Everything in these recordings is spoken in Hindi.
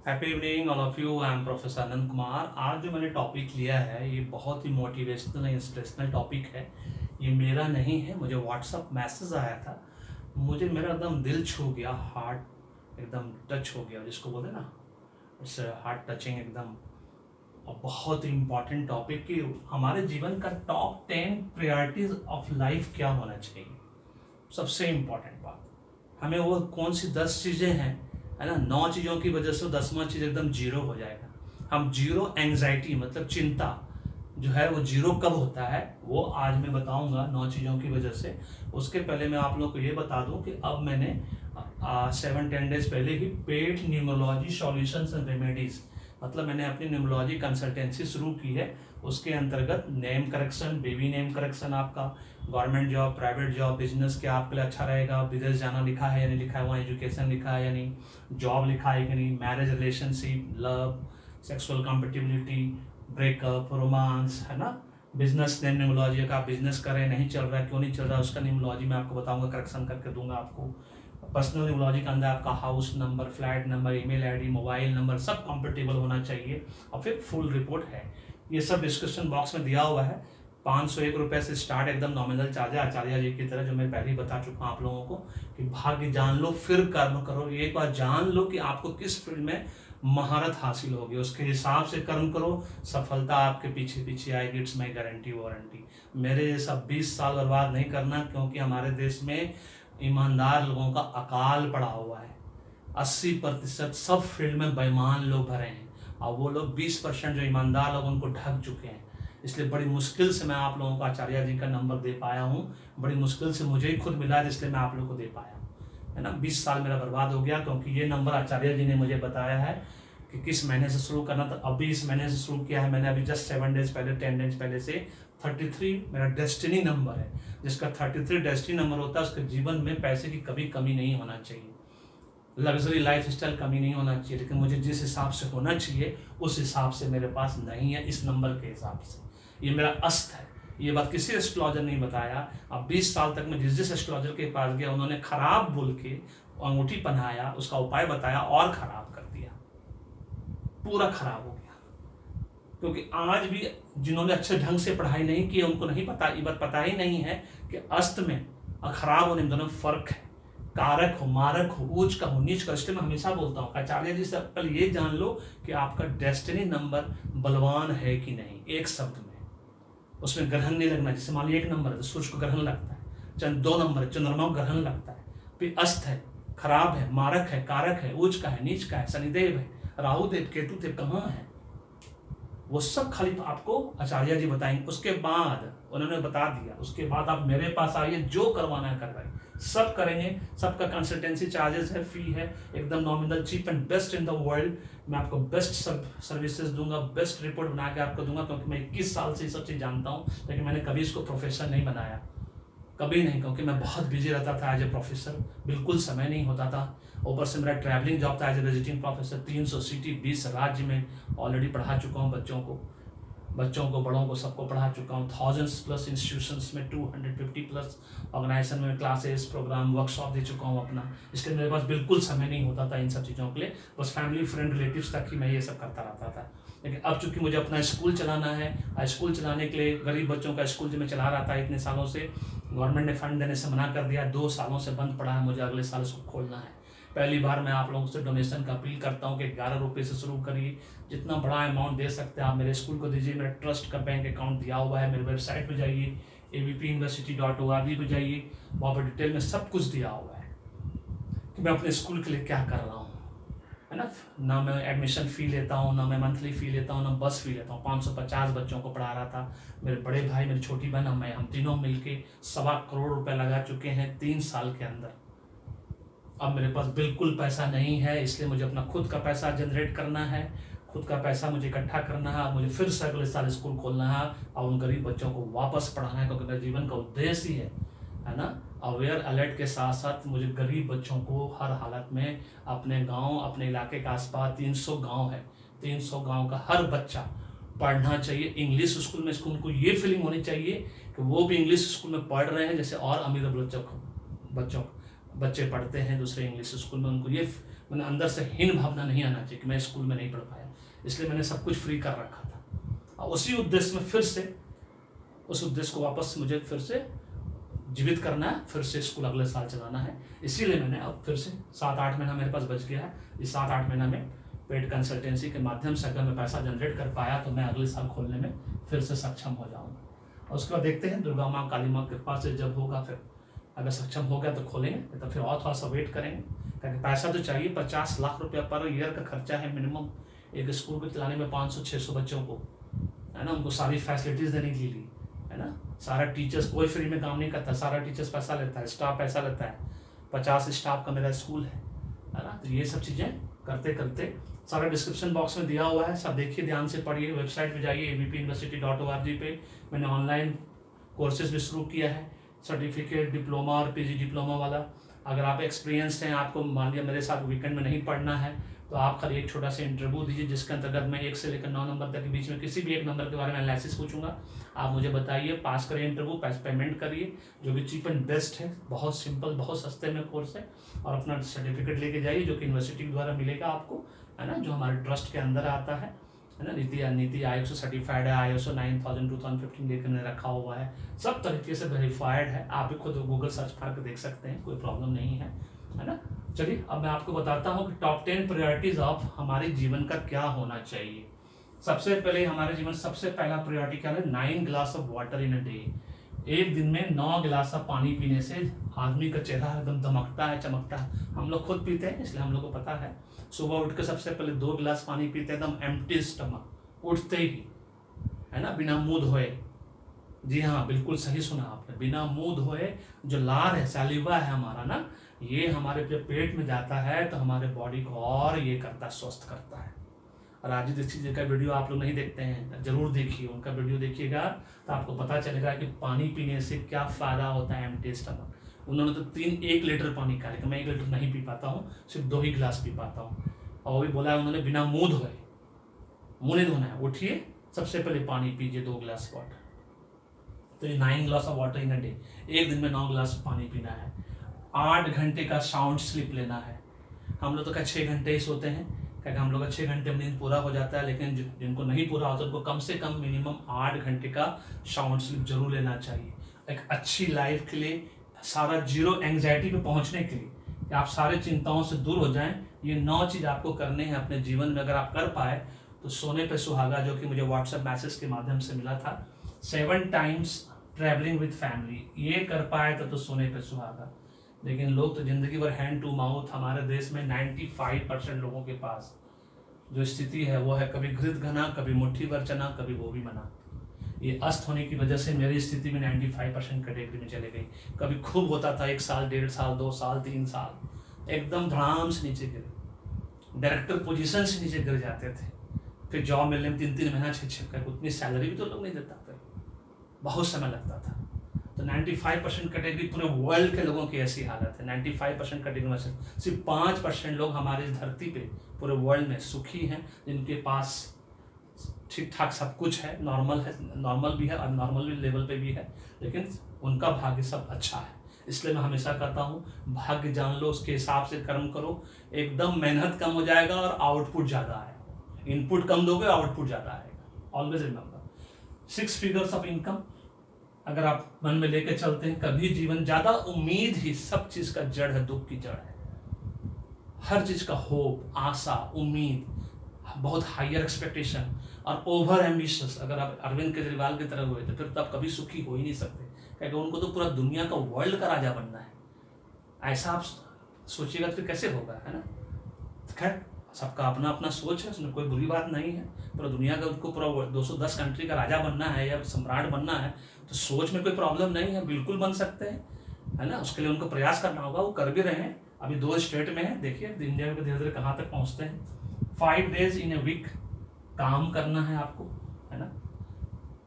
Happy evening all of you. I am professor Anand Kumar. आज जो मैंने टॉपिक लिया है ये बहुत ही मोटिवेशनल इंस्पिरेशनल टॉपिक है। ये मेरा नहीं है, मुझे व्हाट्सअप मैसेज आया था, मुझे मेरा एकदम दिल छू गया, हार्ट एकदम टच हो गया, जिसको बोलते हैं ना, इट्स हार्ट टचिंग एकदम। और बहुत ही इम्पॉर्टेंट टॉपिक कि हमारे जीवन का टॉप 10 प्रायोरिटीज ऑफ लाइफ क्या होना चाहिए। सबसे इम्पॉर्टेंट बात, हमें वो कौन सी 10 चीज़ें हैं, है ना। 9 चीज़ों की वजह से 10वां चीज़ एकदम जीरो हो जाएगा। हम जीरो एंग्जाइटी मतलब चिंता जो है वो जीरो कब होता है वो आज मैं बताऊंगा 9 चीज़ों की वजह से। उसके पहले मैं आप लोगों को ये बता दूं कि अब मैंने 7-10 डेज पहले ही paid numerology solutions and remedies मतलब मैंने अपनी न्यूमरोलॉजी कंसल्टेंसी शुरू की है। उसके अंतर्गत name correction, baby name correction, आपका government job, private job, business क्या आपके लिए अच्छा रहेगा, विदेश जाना लिखा है या नहीं लिखा है, वहाँ एजुकेशन लिखा है या नहीं, जॉब लिखा है कि नहीं, marriage relationship, love, sexual compatibility, breakup, romance, है ना। बिजनेस नेम न्यूमरोलॉजी का, बिजनेस करें नहीं चल रहा है, क्यों नहीं चल रहा है, उसका न्यूमरोलॉजी मैं आपको बताऊंगा, करेक्शन करके दूंगा आपको। पर्सनल न्यूमरोलॉजी के अंदर आपका house number, flat number, email ID, mobile number सब कंपेटेबल होना चाहिए और फिर फुल रिपोर्ट है। ये सब डिस्क्रिप्शन बॉक्स में दिया हुआ है। 501 से स्टार्ट, एकदम नॉमिनल चार्ज है, आचार्य जी की तरह, जो मैं पहले ही बता चुका हूँ आप लोगों को कि भाग्य जान लो फिर कर्म करो। एक बार जान लो कि आपको किस फील्ड में महारत हासिल होगी, उसके हिसाब से कर्म करो, सफलता आपके पीछे पीछे आएगी। It's my guarantee warranty. मेरे जैसा 20 साल बर्बाद नहीं करना, क्योंकि हमारे देश में ईमानदार लोगों का अकाल पड़ा हुआ है। 80% सब फील्ड में बेईमान लोग भरे हैं और वो लोग 20% जो ईमानदार लोग उनको ढक चुके हैं। इसलिए बड़ी मुश्किल से मैं आप लोगों को आचार्य जी का नंबर दे पाया हूँ, बड़ी मुश्किल से मुझे ही खुद मिला है, इसलिए मैं आप लोगों को दे पाया हूँ, है ना। 20 साल मेरा बर्बाद हो गया, क्योंकि ये नंबर आचार्य जी ने मुझे बताया है कि किस महीने से शुरू करना था। अभी इस महीने से शुरू किया है मैंने, अभी जस्ट 7 डेज पहले, 10 डेज पहले से 33 मेरा डेस्टिनी नंबर है। जिसका 33 डेस्टिनी नंबर होता है उसके जीवन में पैसे की कभी कमी नहीं होना चाहिए, लग्जरी लाइफ स्टाइल कमी नहीं होना चाहिए। लेकिन मुझे जिस हिसाब से होना चाहिए उस हिसाब से मेरे पास नहीं है, इस नंबर के हिसाब से। ये मेरा अस्त है, ये बात किसी एस्ट्रोलॉजर ने बताया। अब 20 साल तक मैं जिस जिस एस्ट्रोलॉजर के पास गया उन्होंने खराब बोल के अंगूठी पहनाया, उसका उपाय बताया और खराब कर दिया, पूरा खराब हो गया। क्योंकि आज भी जिन्होंने अच्छे ढंग से पढ़ाई नहीं की उनको नहीं पता, ये बात पता ही नहीं है कि अस्त में और खराब होने में दोनों फर्क है। कारक हो, मारक हो, ऊंच का हो, नीच का। इसलिए मैं हमेशा बोलता हूँ आचार्य जी से कल ये जान लो कि आपका डेस्टिनी नंबर बलवान है कि नहीं। एक शब्द में उसमें ग्रहण नहीं लगना। जैसे मान लीजिए 1 नंबर है तो सूर्य को ग्रहण लगता है, चंद 2 नंबर है चंद्रमा को ग्रहण लगता है, फिर अस्त है, खराब है, मारक है, कारक है, ऊंच का है, नीच का है, शनिदेव है, राहु देव, केतु देव कहाँ है, वो सब खाली आपको आचार्य जी बताएंगे। उसके बाद उन्होंने बता दिया, उसके बाद आप मेरे पास आइए, जो करवाना है करवाइए, सब करेंगे। सबका कंसल्टेंसी चार्जेस है, फी है, एकदम nominal, cheap and best in the world. मैं आपको बेस्ट सब सर्विसेज दूंगा, बेस्ट रिपोर्ट बना के आपको दूंगा, क्योंकि मैं 21 साल से ये सब चीज़ जानता हूँ, लेकिन मैंने कभी इसको प्रोफेशन नहीं बनाया, कभी नहीं, क्योंकि मैं बहुत बिजी रहता था एज ए प्रोफेसर, बिल्कुल समय नहीं होता था। ऊपर से मेरा ट्रैवलिंग जॉब था as a visiting professor, 300 city, 20 राज्य में ऑलरेडी पढ़ा चुका हूँ बच्चों को, बड़ों को, सबको पढ़ा चुका हूँ। 1000+ इंस्टीट्यूशंस में, 250+ ऑर्गेनाइजेशन में क्लासेस, प्रोग्राम, वर्कशॉप दे चुका हूँ अपना। इसलिए मेरे पास बिल्कुल समय नहीं होता था इन सब चीज़ों के लिए, बस फैमिली, फ्रेंड, रिलेटिव्स तक ही मैं ये सब करता रहता था। लेकिन अब चूंकि मुझे अपना स्कूल चलाना है, स्कूल चलाने के लिए, गरीब बच्चों का स्कूल जो मैं चला रहा था इतने सालों से, गवर्नमेंट ने फंड देने से मना कर दिया, 2 सालों से बंद पड़ा है, मुझे अगले साल इसको खोलना है। पहली बार मैं आप लोगों से डोनेशन का अपील करता हूँ कि 11 रुपये से शुरू करिए, जितना बड़ा अमाउंट दे सकते हैं आप मेरे स्कूल को दीजिए। मेरा ट्रस्ट का बैंक अकाउंट दिया हुआ है, मेरे वेबसाइट पर जाइए, abpuniversity.org पर जाइए, वहाँ पर डिटेल में सब कुछ दिया हुआ है कि मैं अपने स्कूल के लिए क्या कर रहा हूँ, है ना मैं एडमिशन फ़ी लेता हूँ, ना मैं मंथली फ़ी लेता हूँ, ना बस फ़ी लेता हूँ। 550 बच्चों को पढ़ा रहा था, मेरे बड़े भाई, मेरी छोटी बहन, हम तीनों मिलके 2.25 करोड़ रुपए लगा चुके हैं 3 साल के अंदर। अब मेरे पास बिल्कुल पैसा नहीं है, इसलिए मुझे अपना खुद का पैसा जनरेट करना है, खुद का पैसा मुझे इकट्ठा करना है, मुझे फिर से अगले साल स्कूल खोलना है और उन गरीब बच्चों को वापस पढ़ाना है, क्योंकि मेरे जीवन का उद्देश्य ही है ना। अवेयर अलर्ट के साथ साथ मुझे गरीब बच्चों को हर हालत में अपने गांव, अपने इलाके के आसपास 300 गांव है, 300 गांव का हर बच्चा पढ़ना चाहिए इंग्लिश स्कूल में। उनको ये फीलिंग होनी चाहिए कि वो भी इंग्लिश स्कूल में पढ़ रहे हैं जैसे और अमीर बच्चों बच्चे पढ़ते हैं दूसरे इंग्लिश स्कूल में, उनको ये मैंने अंदर से हीन भावना नहीं आना चाहिए कि मैं स्कूल में नहीं पढ़ पाया, इसलिए मैंने सब कुछ फ्री कर रखा था। और उसी उद्देश्य में फिर से उस उद्देश्य को वापस मुझे फिर से जीवित करना है, फिर से स्कूल अगले साल चलाना है। इसीलिए मैंने अब फिर से 7-8 महीना मेरे पास बच गया है। इस 7-8 महीना में पेड कंसल्टेंसी के माध्यम से अगर मैं पैसा जनरेट कर पाया तो मैं अगले साल खोलने में फिर से सक्षम हो जाऊँगा। और उसके बाद देखते हैं दुर्गा माँ काली माँ की कृपा से जब होगा, फिर अगर सक्षम हो गया तो खोलेंगे, तो फिर और थोड़ा सा वेट करेंगे, क्योंकि पैसा तो चाहिए। 50 लाख रुपया पर ईयर का खर्चा है मिनिमम एक स्कूल को चलाने में। 500-600 बच्चों को, है ना, उनको सारी फैसिलिटीज़ देने के लिए, है ना। सारा टीचर्स, कोई फ्री में काम नहीं करता, सारा टीचर्स पैसा लेता है, स्टाफ पैसा लेता है। 50 स्टाफ का मेरा स्कूल है ना। तो ये सब चीज़ें करते करते सारा डिस्क्रिप्शन बॉक्स में दिया हुआ है, सब देखिए, ध्यान से पढ़िए। वेबसाइट पे जाइए abpuniversity.org पे। मैंने ऑनलाइन कोर्सेज भी शुरू किया है, सर्टिफिकेट, डिप्लोमा और पीजी डिप्लोमा वाला। अगर आप एक्सपीरियंसड हैं, आपको मान लिया मेरे साथ वीकेंड में नहीं पढ़ना है, तो आप खाली एक छोटा सा इंटरव्यू दीजिए, जिसके अंतर्गत मैं 1 से लेकर 9 नंबर तक के बीच में किसी भी एक नंबर के बारे में एनालिसिस पूछूंगा। आप मुझे बताइए, पास करिए इंटरव्यू, पेमेंट करिए, जो कि चीप एंड बेस्ट है, बहुत सिंपल, बहुत सस्ते में कोर्स है। और अपना सर्टिफिकेट लेके जाइए, जो कि यूनिवर्सिटी के द्वारा मिलेगा आपको, है ना, जो हमारे ट्रस्ट के अंदर आता है ना। नीति आयोग से सर्टिफाइड है, ISO 9000 2015 लेकर मैंने रखा हुआ है, सब तरीके से वेरीफाइड है। आप भी खुद गूगल सर्च करके देख सकते हैं, कोई प्रॉब्लम नहीं है ना। चलिए अब मैं आपको बताता हूँ कि टॉप 10 प्रायोरिटीज ऑफ हमारे जीवन का क्या होना चाहिए। सबसे पहले हमारे जीवन सबसे पहला प्रायोरिटी क्या है? 9 glass of water in a day. एक दिन में 9 गिलास ऑफ पानी पीने से आदमी का चेहरा एकदम दमकता है, चमकता है। हम लोग खुद पीते हैं, इसलिए हम लोग को पता है। सुबह उठ के सबसे पहले 2 गिलास पानी पीते हैं, एकदम एम्प्टी स्टमक, उठते ही, है ना, बिना मुंह धोए। जी हाँ, बिल्कुल सही सुना आपने, बिना मुंह धोए। जो लार है, सैलिवा है हमारा ना, ये हमारे पेट में जाता है तो हमारे बॉडी को और ये करता है, स्वस्थ करता है। राजू दीक्षित जी का वीडियो आप लोग नहीं देखते हैं, जरूर देखिए, उनका वीडियो देखिएगा तो आपको पता चलेगा कि पानी पीने से क्या फ़ायदा होता है एम्प्टी स्टमक। उन्होंने तो 1 लीटर पानी का, लेकिन मैं 1 लीटर नहीं पी पाता हूँ, सिर्फ 2 ही गिलास पी पाता हूँ। और वो भी बोला है उन्होंने, बिना मुँह धोए, मुँह नहीं धोना है, उठिए सबसे पहले पानी पीजिए 2 गिलास वाटर। तो ये 9 glass of water in a day, एक दिन में 9 गिलास पानी पीना है। 8 घंटे का साउंड स्लीप लेना है। हम लोग तो क्या 6 घंटे ही सोते हैं, क्योंकि हम लोग का 6 घंटे में नींद पूरा हो जाता है, लेकिन जिनको नहीं पूरा होता उनको कम से कम मिनिमम 8 घंटे का साउंड स्लीप जरूर लेना चाहिए। एक अच्छी लाइफ के लिए, सारा जीरो एंग्जाइटी पे पहुंचने के लिए, कि आप सारे चिंताओं से दूर हो जाएं, ये 9 चीज़ आपको करने हैं अपने जीवन में। अगर आप कर पाए तो सोने पे सुहागा, जो कि मुझे व्हाट्सएप मैसेज के माध्यम से मिला था, 7 टाइम्स ट्रैवलिंग विद फैमिली, ये कर पाए तो सोने पे सुहागा। लेकिन लोग तो जिंदगी भर हैंड टू माउथ। हमारे देश में 95% लोगों के पास जो स्थिति है वो है कभी घृत घना, कभी मुट्ठी भर चना, कभी वो भी मना। ये अस्त होने की वजह से मेरी स्थिति में 95% कैटेगरी में चले गई। कभी खूब होता था 1 साल, 1.5 साल, 2 साल, 3 साल, एकदम धड़ाम से नीचे गिरे, डायरेक्टर पोजीशन से नीचे गिर जाते थे। फिर जॉब मिलने में 3-3 महीना, 6-6 कर, उतनी सैलरी भी तो लोग नहीं देता, फिर बहुत समय लगता था। तो 95% कैटेगरी पूरे वर्ल्ड के लोगों की ऐसी हालत है। 95% कैटेगरी में से सिर्फ 5% लोग हमारे इस धरती पे पूरे वर्ल्ड में सुखी हैं, जिनके पास ठीक ठाक सब कुछ है, नॉर्मल भी है और नॉर्मल भी लेवल पे भी है, लेकिन उनका भाग्य सब अच्छा है। इसलिए मैं हमेशा कहता हूँ, भाग्य जान लो, उसके हिसाब से कर्म करो, एकदम मेहनत कम हो जाएगा और आउटपुट ज़्यादा आएगा। इनपुट कम दोगे, आउटपुट ज़्यादा आएगा। Always remember, 6 figures of income अगर आप मन में लेके चलते हैं, कभी जीवन, ज़्यादा उम्मीद ही सब चीज़ का जड़ है, दुख की जड़ है। हर चीज़ का होप, आशा, उम्मीद, बहुत हायर एक्सपेक्टेशन और ओवर एम्बिशियस अगर आप अरविंद केजरीवाल की तरह हुए तो फिर तो आप कभी सुखी हो ही नहीं सकते, क्योंकि उनको तो पूरा दुनिया का, वर्ल्ड का राजा बनना है। ऐसा आप सोचिएगा तो फिर कैसे होगा, है ना। खैर, सबका अपना अपना सोच है, उसमें कोई बुरी बात नहीं है। पूरा दुनिया का, उनको पूरा 210 कंट्री का राजा बनना है या सम्राट बनना है, तो सोच में कोई प्रॉब्लम नहीं है, बिल्कुल बन सकते हैं, है ना। उसके लिए उनको प्रयास करना होगा, वो कर भी रहे हैं। अभी 2 स्टेट में है, देखिए इंडिया में धीरे धीरे कहाँ तक पहुँचते हैं। 5 days इन ए वीक काम करना है आपको, है ना,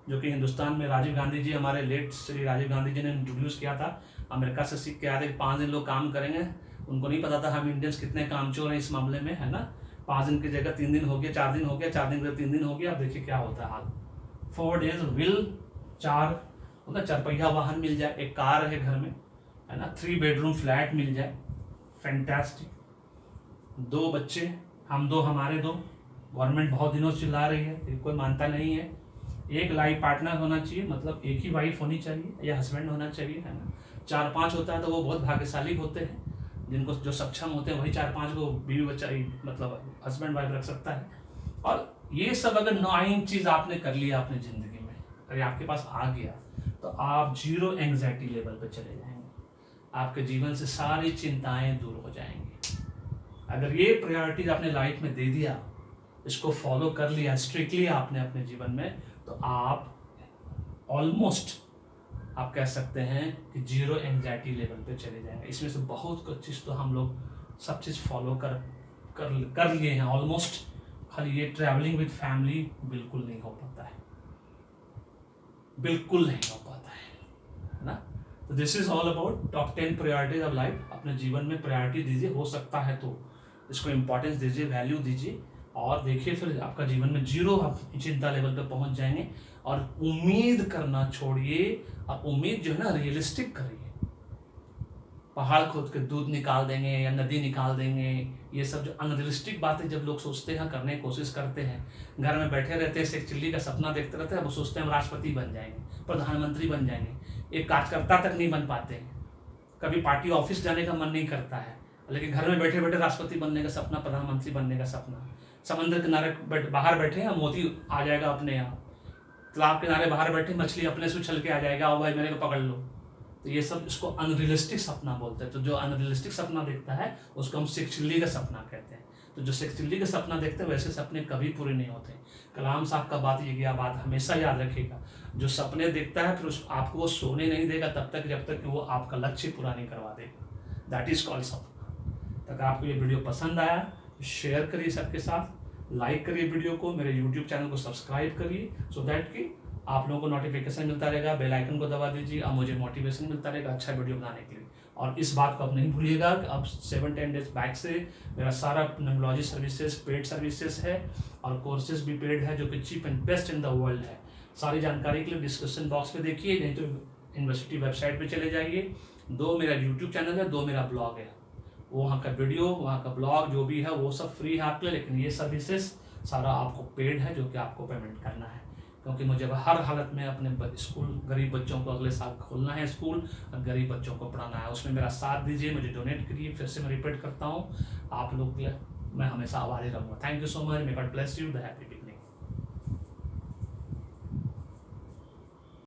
जो कि हिंदुस्तान में राजीव गांधी जी, हमारे लेट श्री राजीव गांधी जी ने इंट्रोड्यूस किया था। अमेरिका से सीख के आए थे, 5 दिन लोग काम करेंगे। उनको नहीं पता था हम इंडियंस कितने कामचोर हैं इस मामले में, है ना। 5 दिन की जगह 3 दिन हो गया, 4 दिन हो गया, 4 दिन की जगह 3 दिन हो गया। अब देखिए क्या होता है हाल। 4 days विल 4 मतलब 4 पहिया वाहन मिल जाए, एक कार है घर में, है ना, 3 बेडरूम फ्लैट मिल जाए, फैंटास्टिक। 2 बच्चे, हम 2 हमारे 2, गवर्नमेंट बहुत दिनों से चिल्ला रही है, फिर कोई मानता नहीं है। एक लाइफ पार्टनर होना चाहिए, मतलब एक ही वाइफ होनी चाहिए या हस्बैंड होना चाहिए, है ना। 4-5 होता है तो वो बहुत भाग्यशाली होते हैं, जिनको जो सक्षम होते हैं वही 4-5 को बीवी बच्चा मतलब हस्बैंड वाइफ रख सकता है। और ये सब अगर 9 चीज़ आपने कर लिया अपनी ज़िंदगी में, अगर आपके पास आ गया, तो आप 0 एंग्जाइटी लेवल पर चले जाएंगे, आपके जीवन से सारी चिंताएं दूर हो जाएंगी। अगर ये प्रायोरिटीज आपने लाइफ में दे दिया, इसको फॉलो कर लिया स्ट्रिक्टली आपने अपने जीवन में, तो आप ऑलमोस्ट आप कह सकते हैं कि 0 एंग्जाइटी लेवल पे चले जाएंगे। इसमें से बहुत कुछ चीज़ तो हम लोग सब चीज़ फॉलो कर लिए हैं ऑलमोस्ट। खाली ये ट्रैवलिंग विद फैमिली बिल्कुल नहीं हो पाता है, बिल्कुल नहीं हो पाता है ना। तो this is all about top 10 priorities of life. अपने जीवन में प्रायोरिटी दीजिए, हो सकता है तो इसको इंपॉर्टेंस दीजिए, वैल्यू दीजिए, और देखिए फिर आपका जीवन में 0 आप चिंता लेवल पे पहुंच जाएंगे। और उम्मीद करना छोड़िए, आप उम्मीद जो है ना रियलिस्टिक करिए। पहाड़ खोद के दूध निकाल देंगे या नदी निकाल देंगे, ये सब जो अनरियलिस्टिक बातें जब लोग सोचते हैं, करने की कोशिश करते हैं, घर में बैठे रहते हैं, एक चिल्ली का सपना देखते रहते हैं, वो सोचते हैं हम राष्ट्रपति बन जाएंगे, प्रधानमंत्री बन जाएंगे, एक कार्यकर्ता तक नहीं बन पाते हैं, कभी पार्टी ऑफिस जाने का मन नहीं करता है, लेकिन घर में बैठे बैठे राष्ट्रपति बनने का सपना, प्रधानमंत्री बनने का सपना। समंदर किनारे बाहर बैठे हैं, मोती आ जाएगा अपने यहाँ, तालाब किनारे बाहर बैठे मछली अपने से उछल के आ जाएगा, आओ भाई मेरे को पकड़ लो। तो ये सब, इसको अनरियलिस्टिक सपना बोलते हैं। तो जो अनरियलिस्टिक सपना देखता है उसको हम शेख चिल्ली का सपना कहते हैं। तो जो शेख चिल्ली का सपना देखते हैं वैसे सपने कभी पूरे नहीं होते। कलाम साहब का बात ये बात हमेशा याद रखिएगा, जो सपने देखता है फिर आपको वो सोने नहीं देगा तब तक जब तक कि वो आपका लक्ष्य पूरा नहीं करवा देगा। दैट इज कॉल्ड सपना। अगर आपको ये वीडियो पसंद आया शेयर करिए सबके साथ, लाइक करिए वीडियो को, मेरे यूट्यूब चैनल को सब्सक्राइब करिए, सो दैट कि आप लोगों को नोटिफिकेशन मिलता रहेगा, बेल आइकन को दबा दीजिए, अब मुझे मोटिवेशन मिलता रहेगा अच्छा वीडियो बनाने के लिए। और इस बात को आप नहीं भूलिएगा कि अब 7-10 डेज बैक से मेरा सारा न्यूमरोलॉजी सर्विसेज पेड सर्विसेज है, और कोर्सेज भी पेड है जो कि cheap and best in the world है। सारी जानकारी के लिए डिस्क्रिप्शन बॉक्स में देखिए, नहीं तो यूनिवर्सिटी वेबसाइट पे चले जाइए। 2 मेरा यूट्यूब चैनल है, 2 मेरा ब्लॉग है, वहाँ का वीडियो वहाँ का ब्लॉग जो भी है वो सब फ्री है आपके लिए, लेकिन ये सर्विसेज सारा आपको पेड है जो कि आपको पेमेंट करना है, क्योंकि मुझे हर हालत में अपने स्कूल गरीब बच्चों को अगले साल खोलना है स्कूल, और गरीब बच्चों को पढ़ाना है। उसमें मेरा साथ दीजिए, मुझे डोनेट करिए। फिर से मैं रिपीट करता हूँ, आप लोग मैं हमेशा आभारी रहूँगा। Thank you so much, may God bless you, the happy.